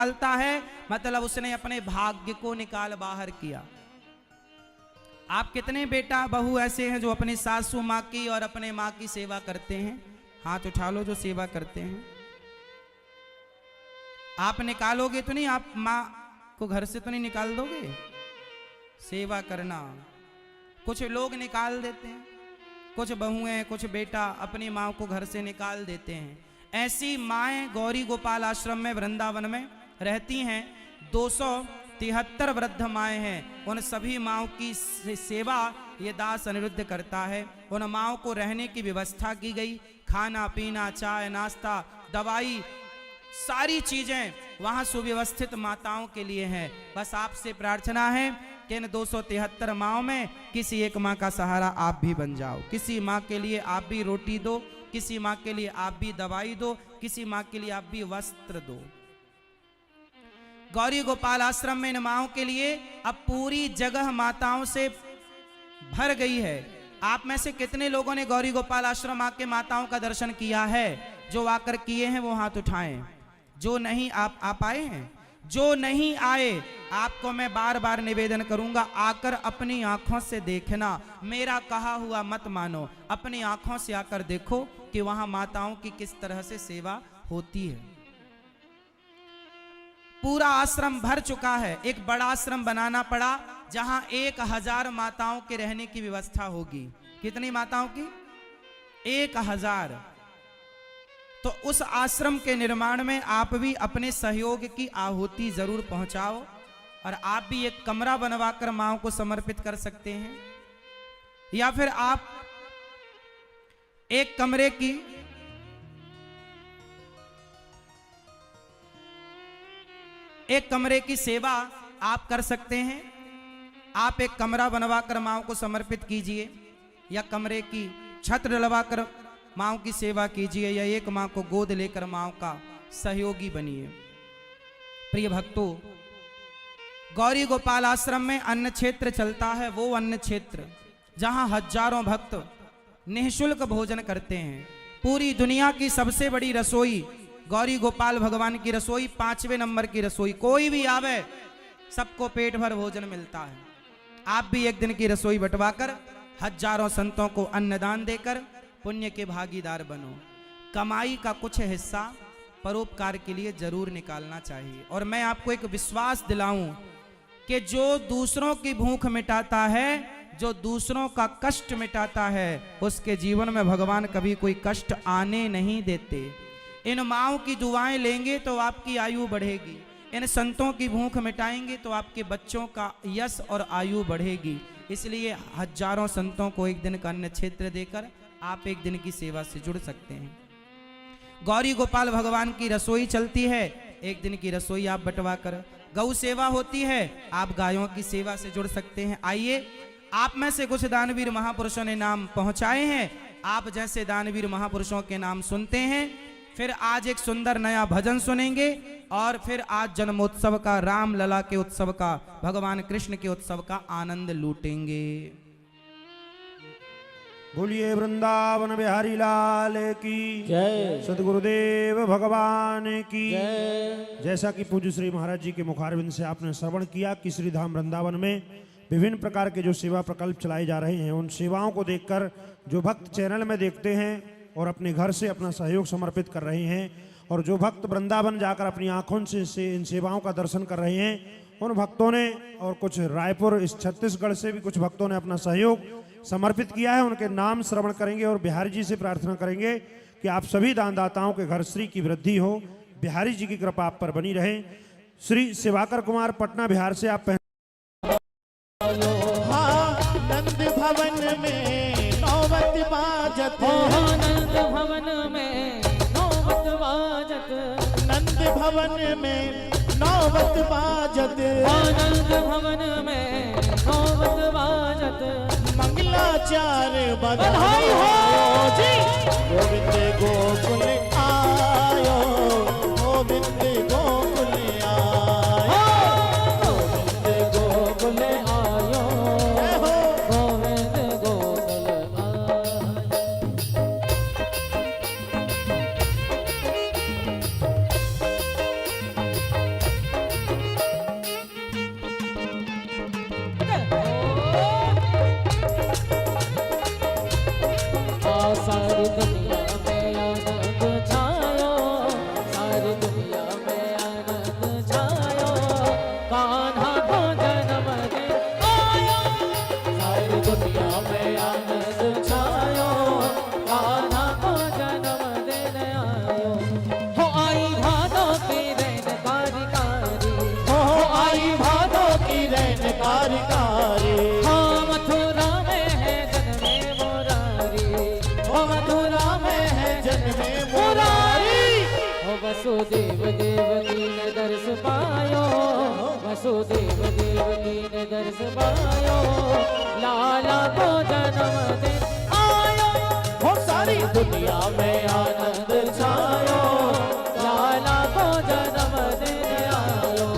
निकालता है मतलब उसने अपने भाग्य को निकाल बाहर किया। आप कितने बेटा बहू ऐसे हैं जो अपनी सासू माँ की और अपने माँ की सेवा करते हैं? हाथ उठा लो जो सेवा करते हैं। आप निकालोगे तो नहीं, आप माँ को घर से तो नहीं निकाल दोगे? सेवा करना। कुछ लोग निकाल देते हैं, कुछ बहुएं कुछ बेटा अपनी माँ को घर से निकाल देते हैं। ऐसी माएँ गौरी गोपाल आश्रम में वृंदावन में रहती हैं। 273 वृद्ध माएँ हैं। उन सभी माँओं की सेवा ये दास अनिरुद्ध करता है। उन माँओं को रहने की व्यवस्था की गई, खाना पीना चाय नाश्ता दवाई सारी चीजें वहां सुव्यवस्थित माताओं के लिए हैं। बस आपसे प्रार्थना है कि इन 273 माँओं में किसी एक माँ का सहारा आप भी बन जाओ। किसी माँ के लिए आप भी रोटी दो, किसी माँ के लिए आप भी दवाई दो, किसी माँ के लिए आप भी वस्त्र दो। गौरी गोपाल आश्रम में इन माँओं के लिए अब पूरी जगह माताओं से भर गई है। आप में से कितने लोगों ने गौरी गोपाल आश्रम आके माताओं का दर्शन किया है? जो आकर किए हैं वो हाथ उठाएं। जो नहीं आप आए हैं? जो नहीं आए आपको मैं बार बार निवेदन करूंगा, आकर अपनी आंखों से देखना, मेरा कहा हुआ मत मानो। अपनी आंखों से आकर देखो कि वहां माताओं की किस तरह से सेवा होती है। पूरा आश्रम भर चुका है। एक बड़ा आश्रम बनाना पड़ा जहां 1000 माताओं के रहने की व्यवस्था होगी। कितनी माताओं की? 1000। तो उस आश्रम के निर्माण में आप भी अपने सहयोग की आहुति जरूर पहुंचाओ और आप भी एक कमरा बनवाकर माओ को समर्पित कर सकते हैं। या फिर आप एक कमरे की सेवा आप कर सकते हैं। आप एक कमरा बनवाकर माओ को समर्पित कीजिए, या कमरे की छत डलवाकर माँ की सेवा कीजिए, या एक माँ को गोद लेकर माँ का सहयोगी बनिए। प्रिय भक्तों, गौरी गोपाल आश्रम में अन्न क्षेत्र चलता है, वो अन्न क्षेत्र जहां हजारों भक्त निःशुल्क भोजन करते हैं। पूरी दुनिया की सबसे बड़ी रसोई गौरी गोपाल भगवान की रसोई, 5वें नंबर की रसोई। कोई भी आवे सबको पेट भर भोजन मिलता है। आप भी एक दिन की रसोई बंटवाकर हजारों संतों को अन्नदान देकर पुण्य के भागीदार बनो। कमाई का कुछ हिस्सा परोपकार के लिए जरूर निकालना चाहिए। और मैं आपको एक विश्वास दिलाऊं कि जो दूसरों की भूख मिटाता है, जो दूसरों का कष्ट मिटाता है, उसके जीवन में भगवान कभी कोई कष्ट आने नहीं देते। इन माँओं की दुआएं लेंगे तो आपकी आयु बढ़ेगी। इन संतों की भूख मिटाएंगे तो आपके बच्चों का यश और आयु बढ़ेगी। इसलिए हजारों संतों को एक दिन का अन्न क्षेत्र देकर आप एक दिन की सेवा से जुड़ सकते हैं। गौरी गोपाल भगवान की रसोई चलती है, एक दिन की रसोई आप बंटवा कर। गौ सेवा होती है, आप गायों की सेवा से जुड़ सकते हैं। आइए, आप में से कुछ दानवीर महापुरुषों ने नाम पहुंचाए हैं। आप जैसे दानवीर महापुरुषों के नाम सुनते हैं, फिर आज एक सुंदर नया भजन सुनेंगे और फिर आज जन्मोत्सव का, राम लला के उत्सव का, भगवान कृष्ण के उत्सव का आनंद लूटेंगे। बोलिए वृंदावन बिहारी लाल की जय, सदगुरुदेव भगवान की जय। जैसा कि पूज्य श्री महाराज जी के मुखारविंद से आपने श्रवण किया कि श्री धाम वृंदावन में विभिन्न प्रकार के जो सेवा प्रकल्प चलाए जा रहे हैं, उन सेवाओं को देखकर जो भक्त चैनल में देखते हैं और अपने घर से अपना सहयोग समर्पित कर रहे हैं, और जो भक्त वृंदावन जाकर अपनी आंखों से इन सेवाओं का दर्शन कर रहे हैं, उन भक्तों ने, और कुछ रायपुर इस छत्तीसगढ़ से भी कुछ भक्तों ने अपना सहयोग समर्पित किया है। उनके नाम श्रवण करेंगे और बिहारी जी से प्रार्थना करेंगे कि आप सभी दानदाताओं के घर श्री की वृद्धि हो, बिहारी जी की कृपा आप पर बनी रहे। श्री शिवाकर कुमार, पटना बिहार से आप नंद भवन में नौबत बाजत, नंद भवन में नौबत बाजत, नंद भवन में नौबत बाजत, नंद भवन में नौबत बाजत, मंगलाचार बधाई हो जी। गोविंद गोकुल आयो, गोविंद गोकुल आयो, गोविंद गोकुल आयो, गोविंद गोकुल आयो। सारी दुनिया में आनंद छायो, सारी दुनिया में आनंद छायो, कान्हा को जन्म दे आयो, सारी दुनिया में आनंद छायो, कान्हा को जन्म देने आयो। हो आई भादों की रैन कारी कारी, हो आई भादों की रैन कारी कारी, हाँ मथुरा में है जन्मे मुरारी, हो मथुरा में है जन्मे मुरारी। हो वसुदेव देवकी ने दर्श पायो, वसुदेव देवकी ने दर्श पायो, लाला को जन्म दे आयो, हो सारी दुनिया में आनंद छायो, लाला को जन्म देने आयो।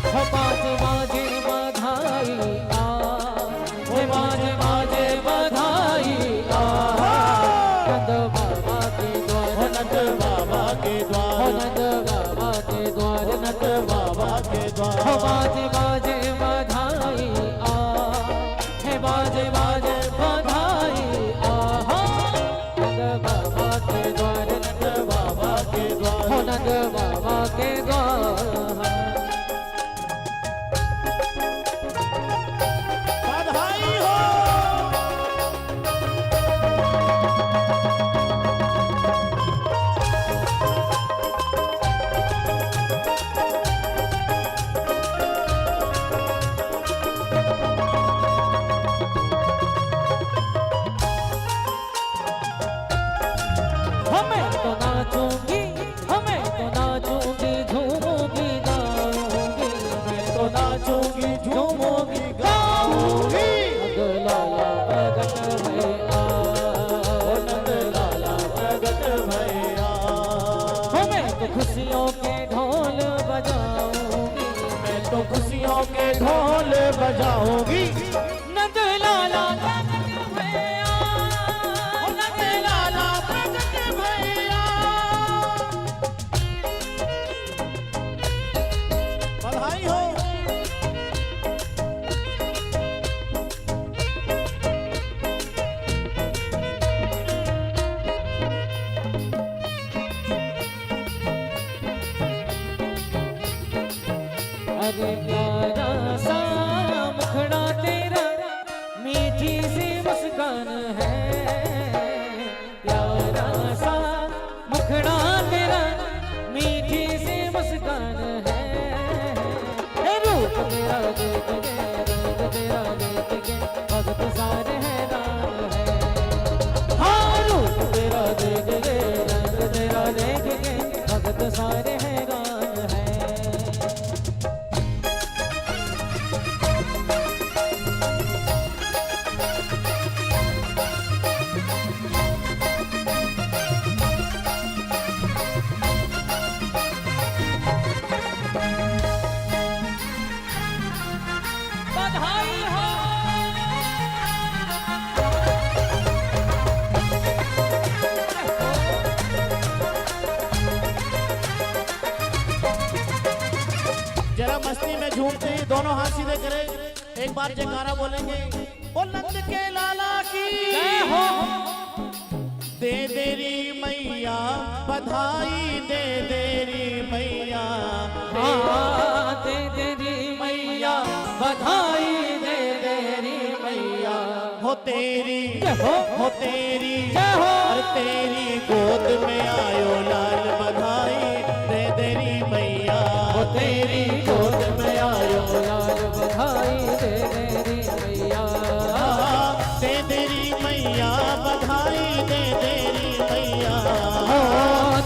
हो बाजे बाजे बधाई आ, हो बाजे बाजे बधाई आ, नंद बाबा के द्वार, हो नंद बाबा के हो द्वार, नंद बाबा के द्वार, नंद बाबा के द्वार, हो बाजे बाजे बधाई आ, हे बाजे बाजे बधाई आ, हो नंद बाबा के द्वार, नंद बाबा के द्वार, हो नंद बाबा के द्वार। बधाई हो। हमें तो नाचूंगी, हमें तो नाचूंगी, झूमूंगी गाऊंगी, मैं तो नाचूंगी झूमूंगी गाऊंगी, नंद लाला प्रगट भैया, नंद लाला प्रगट भैया। हमें तो खुशियों के ढोल बजाऊंगी, मैं तो खुशियों के ढोल बजाऊंगी, नंद लाला प्रगट भैया, नंद लाला प्रगट भैया। बधाई हो। अरे प्यारा सा मुखड़ा तेरा, मीठी सी मुस्कान है, प्यारा सा मुखड़ा तेरा, मीठी सी मुस्कान है, रूप तेरा देख के, रंग तेरा देख के, भक्त सारे हैरान है, हाँ रूप तेरा देख के, रंग तेरा देख के, भक्त सारे हैरान है। बधाई हो। जरा मस्ती में झूमते ही दोनों हाथ सीधे करें, एक बार जयकारा बोलेंगे, ओ नंद के लाला की जय हो। दे देरी मैया बधाई, दे देरी मैया, हाँ, दे तेरी मैया बधाई, दे तेरी मैया, हो तेरी जय हो, हो तेरी जय हो। और तेरी गोद में आयो लाल बधाई, दे देरी मैया, हो तेरी गोद में आयो लाल बधाई, दे तेरी मैया, दे देरी मैया बधाई, दे देरी मैया, हो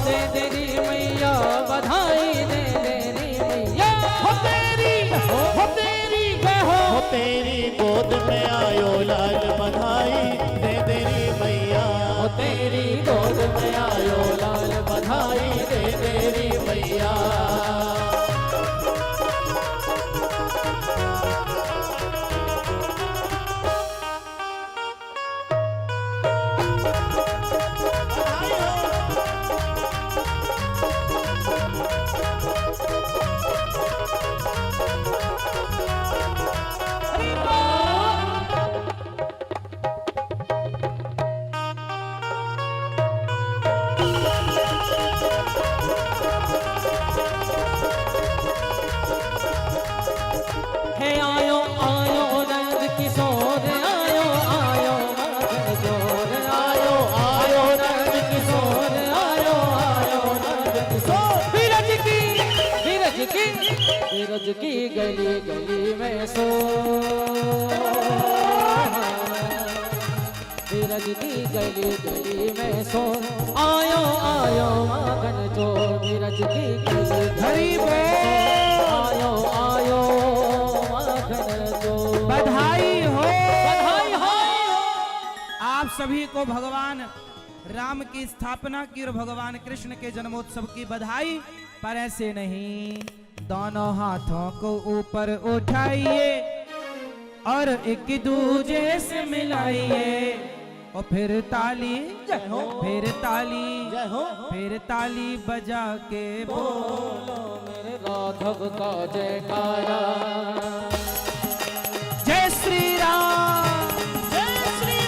दे तेरी मैया बधाई, दे तेरी मैया, हो तेरी हो तेरी हो तेरी गोद में आयो लाल बधाई, दे देरी मैया, हो तेरी गोद में आयो लाल बधाई, दे तेरी मैया। की गली गली में सो, नीरज की गली गली में सो, आयो आयो माखन चोर, नीरज की गली हरि बोल। आयो आयो माखन चोर। बधाई हो, बधाई हो। आप सभी को भगवान राम की स्थापना की और भगवान कृष्ण के जन्मोत्सव की बधाई। पर ऐसे नहीं, दोनों हाथों को ऊपर उठाइए और एक दूजे से मिलाइए और फिर ताली, फिर ताली, फिर ताली बजा के बोलो मेरे राघव का जयकारा। जय श्री राम, जय श्री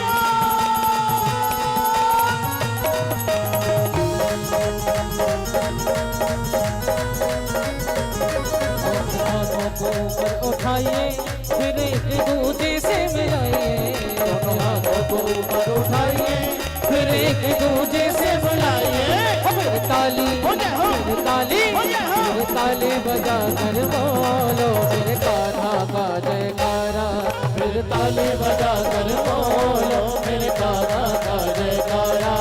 हाथों को ऊपर उठाइए फिर एक दूजे से मिलाइए, दोनों हाथों को ऊपर उठाइए फिर एक दूजे से मिलाइए, फिर ताली, फिर ताली, फिर ताली बजा कर बोलो मेरे कान्हा का जयकारा, फिर ताली बजा कर बोलो मेरे कान्हा का जयकारा।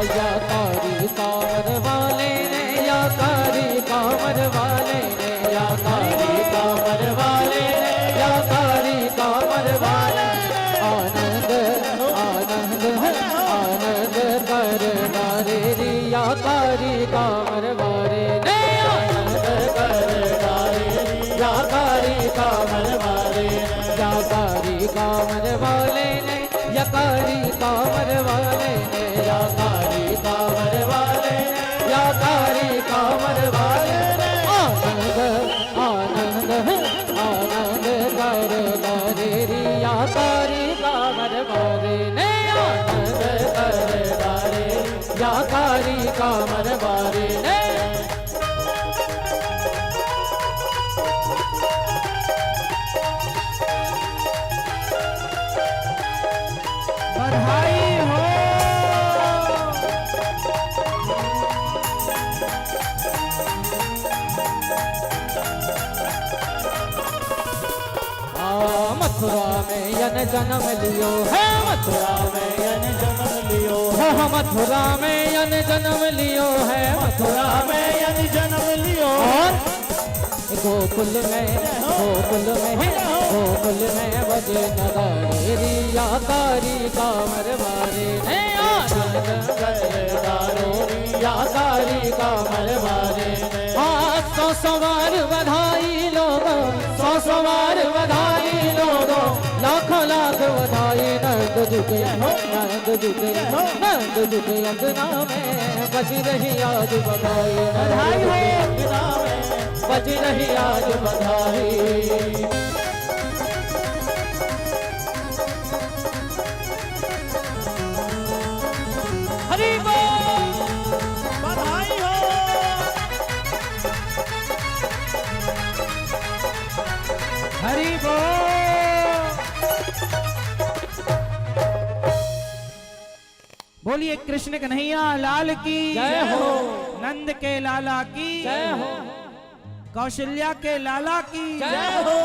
या कारी कामर वाले ने, या कारी कामर वाले ने, या कारी कामर वाले ने, या कारी कामर वाले ने, आनंद आनंद आनंद कर नारे री, या कारी कामर वाले ने, आनंद कर नारे री, या कारी कामर वाले ने, या कारी कामर वाले ने, या कारी कामर वाले ने, या कारी कामर वाले ने, या कारी कामर वाले ने, आनंद आनंद आनंद कर नारे री, या कारी कामर वाले ने, आनंद कर नारे री, या कारी कामर वाले ने। बधाई हो। मथुरा में यन जन्म लियो है, मथुरा में यन जन्म लियो है, मथुरा में यन जन्म लियो है, मथुरा में यन जन्म लियो, और गोकुल में, गोकुल में, गोकुल में बजे नगाड़े री, या कारी कामर वाले ने, आनंद कर डालो री, या कारी कामर वाले ने। हाथ सौ सवार बधाई लोगों, सौ सवार बधाई लोगों, लाखों लाख बधाई। नंद जुगे, नंद जुगे, नंद जुगे अंगना में बज रही आज बधाई, बधाई हो अंगना में बज रही आज बधाई। हरि बोल, बधाई हो। हरि बोल। बोलिए कृष्ण कन्हैया लाल की जय हो, नंद के लाला की जय हो, कौशल्या के लाला की जय हो,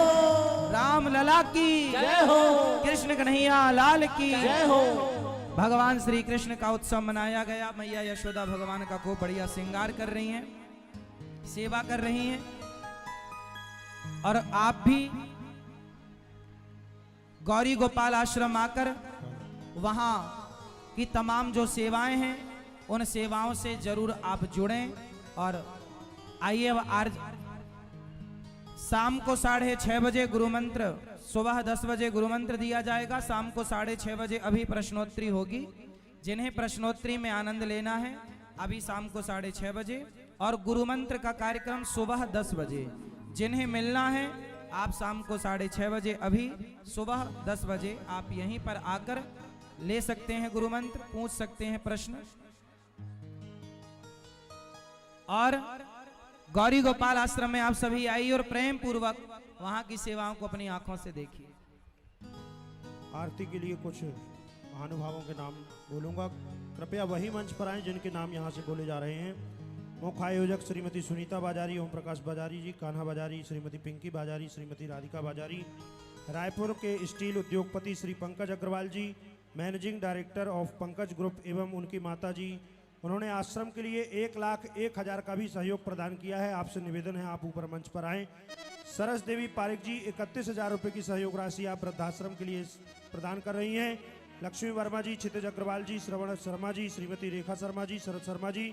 राम लला की जय हो, कृष्ण कन्हैया लाल की जय हो। भगवान श्री कृष्ण का उत्सव मनाया गया। मैया यशोदा भगवान का खूब बढ़िया श्रृंगार कर रही हैं, सेवा कर रही हैं, और आप भी गौरी गोपाल आश्रम आकर वहां की तमाम जो सेवाएं हैं उन सेवाओं से जरूर आप जुड़ें। और आइए आज शाम को 6:30 बजे गुरु मंत्र, सुबह 10 बजे गुरु मंत्र दिया जाएगा, शाम को 6:30 बजे अभी प्रश्नोत्तरी होगी। जिन्हें प्रश्नोत्तरी में आनंद लेना है अभी शाम को 6:30 बजे, और गुरु मंत्र का कार्यक्रम सुबह 10 बजे। जिन्हें मिलना है आप शाम को 6:30 बजे अभी सुबह 10 बजे आप यहीं पर आकर ले सकते हैं गुरु मंत्र, पूछ सकते हैं प्रश्न। और गौरी गोपाल आश्रम में आप सभी आइए और प्रेम पूर्वक वहां की सेवाओं को अपनी आंखों से देखिए। आरती के लिए कुछ महानुभावों के नाम बोलूंगा, कृपया वही मंच पर आएं जिनके नाम यहाँ से बोले जा रहे हैं। मुख्य आयोजक श्रीमती सुनीता बाजारी, ओम प्रकाश बाजारी जी, कान्हा बाजारी, श्रीमती पिंकी बाजारी, श्रीमती राधिका बाजारी। रायपुर के स्टील उद्योगपति Shri Pankaj Agarwal ji, managing director of Pankaj group एवं उनकी माता जी, उन्होंने आश्रम के लिए 1,01,000 का भी सहयोग प्रदान किया है। आपसे निवेदन है आप ऊपर मंच पर आएं। सरस देवी पारिक जी 31,000 रुपये की सहयोग राशि आप वृद्धाश्रम के लिए प्रदान कर रही हैं। लक्ष्मी वर्मा जी, क्षितिज अग्रवाल जी, श्रवण शर्मा जी, श्रीमती रेखा शर्मा जी, शरद शर्मा जी,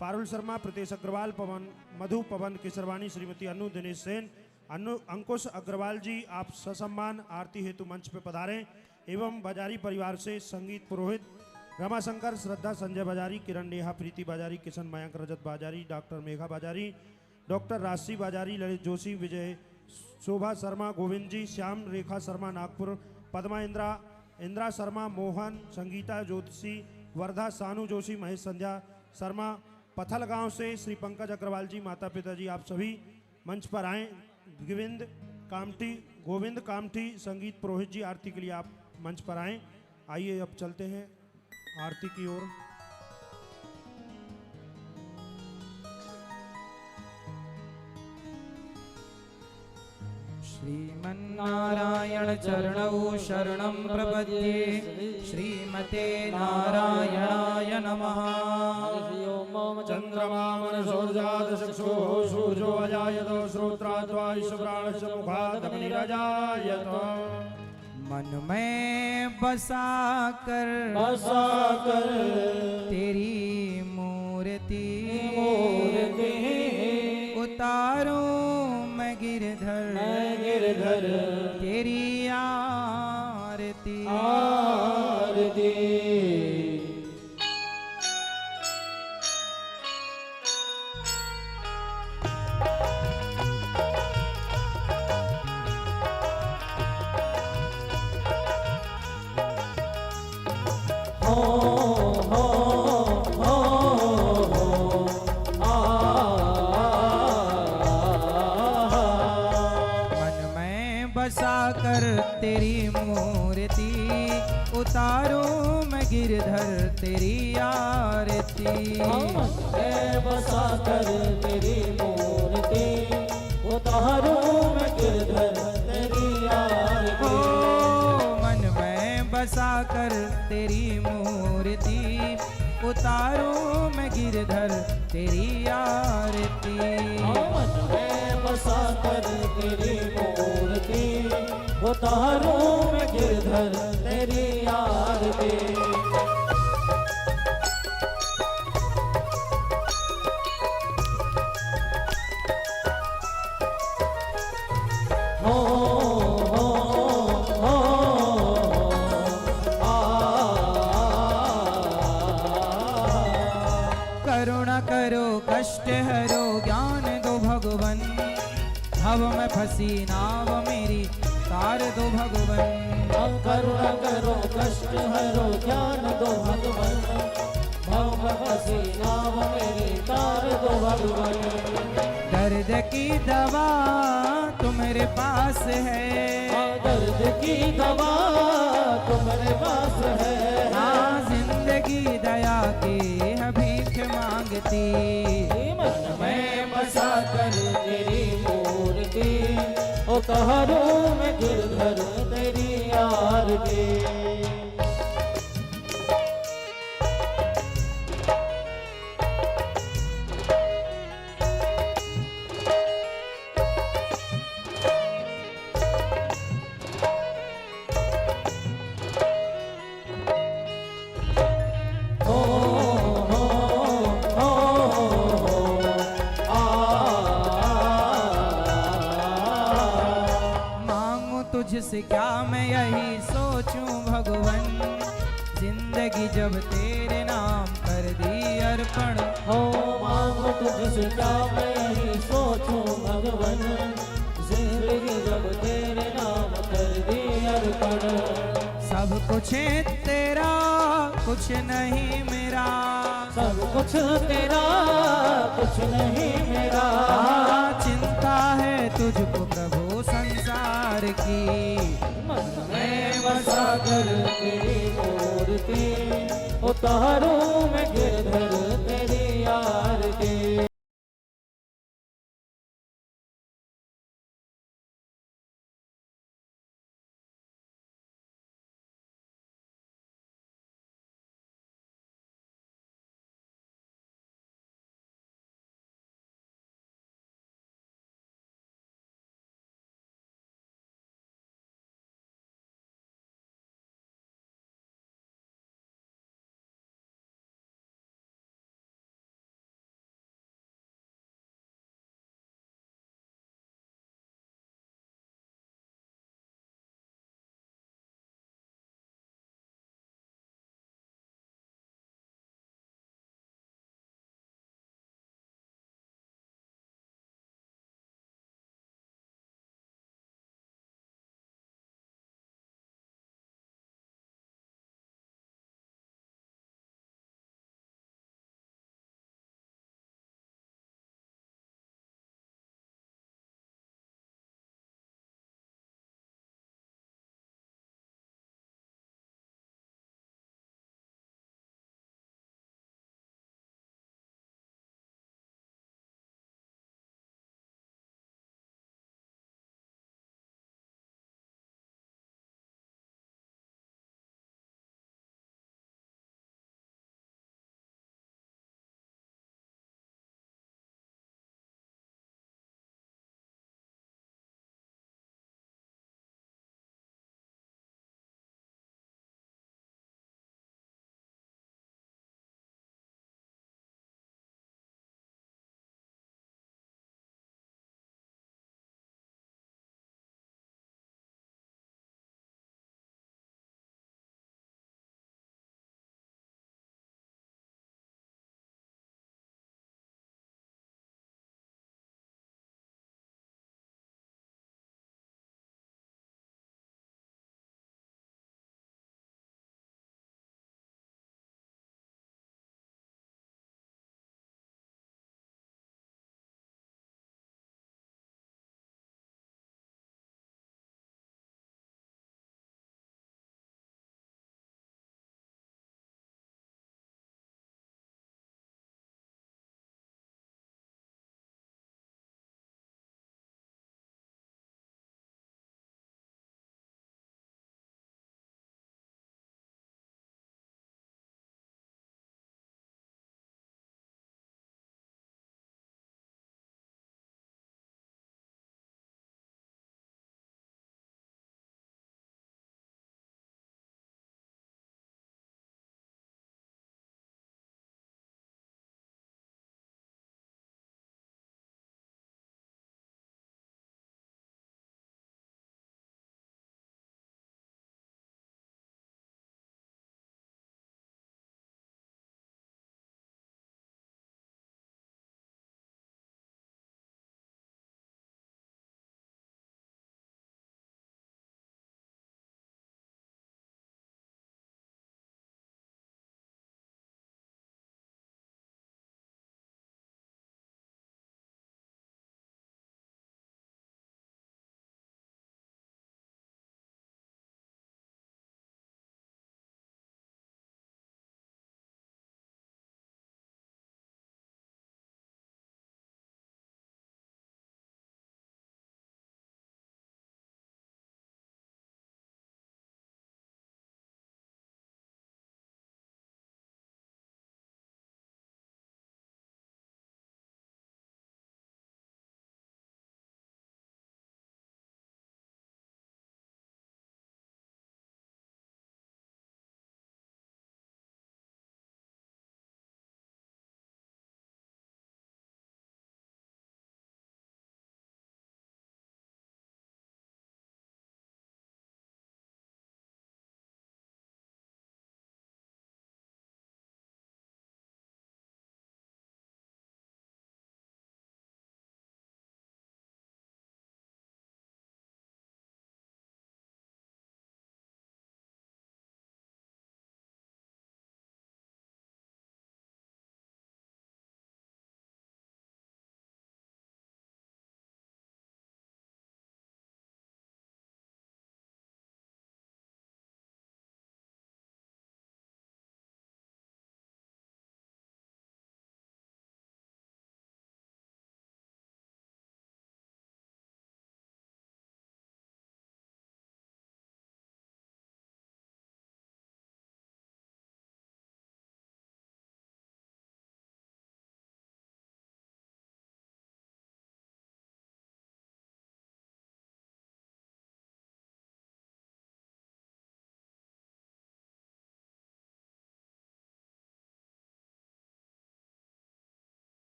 पारुल शर्मा, प्रतेश अग्रवाल, पवन मधु, पवन केसरवानी, श्रीमती अनु, दिनेश सेन, अंकुश अग्रवाल जी, आप ससम्मान आरती हेतु मंच पर पधारें। एवं बाजारी परिवार से संगीत पुरोहित रमाशंकर, श्रद्धा, संजय बाजारी, किरण, नेहा, प्रीति बाजारी, किशन, मयंक, रजत बाजारी, डॉक्टर मेघा बाजारी, डॉक्टर राशि बाजारी, ललित जोशी, विजय, शोभा शर्मा, गोविंद जी, श्याम, रेखा शर्मा, नागपुर, पद्मा, इंद्रा शर्मा, मोहन, संगीता, ज्योतिषी, वर्धा, सानू जोशी, महेश, संध्या शर्मा, पथल गांव से श्री पंकज अग्रवाल जी, माता पिता जी, आप सभी मंच पर आएँ। गोविंद कामठी संगीत पुरोहित जी, आरती के लिए आप मंच पर आएँ। आइए अब चलते हैं आरती की ओर। श्रीमन्नारायण चरणौ शरणं प्रपद्ये, श्रीमते नारायणाय नमः। चंद्रमा मनसोर्जात चक्षुः सूर्यो अजायत श्रोत्राद्वायुष प्राणश्च मुखात् अग्निरजायत। मन में बसा कर तेरी मूर्ति उतारूं मैं गिरधर तेरी आरती। तेरी मूर्ति उतारूं मैं गिरधर तेरी आरती। बसा कर तेरी मूर्ति उतारूं मैं गिरधर तेरी आरती। मन में बसा कर तेरी मूर्ति उतारूं मैं गिरधर तेरी आरती। मन में बसा कर तेरी मूर्ति उतारूं मैं गिरधर तेरी आरती। करुणा करो कष्ट हरो ज्ञान दो भगवन, भव में फंसी नाव मेरी तार दो भगवन। करुणा करो कष्ट हरो ज्ञान दो भगवन, भव में फंसी नाव मेरी तार दो भगवन। दर्द की दवा तुम्हारे पास है, दर्द की दवा तुम्हारे पास है। हाँ जिंदगी दया की है भीख मांगती। मन में बसा कर तेरी मूर्ति उतारूं मैं गिरधर तेरी आरती। तुझसे क्या मैं यही सोचूं भगवन, जिंदगी जब तेरे नाम कर दी अर्पण। हो मांगो तुझसे क्या मैं यही सोचूं भगवन, जिंदगी जब तेरे नाम कर दी अर्पण। सब कुछ तेरा कुछ नहीं मेरा, सब कुछ तेरा कुछ नहीं मेरा। कर तेरी मूर्ति उतारूं मैं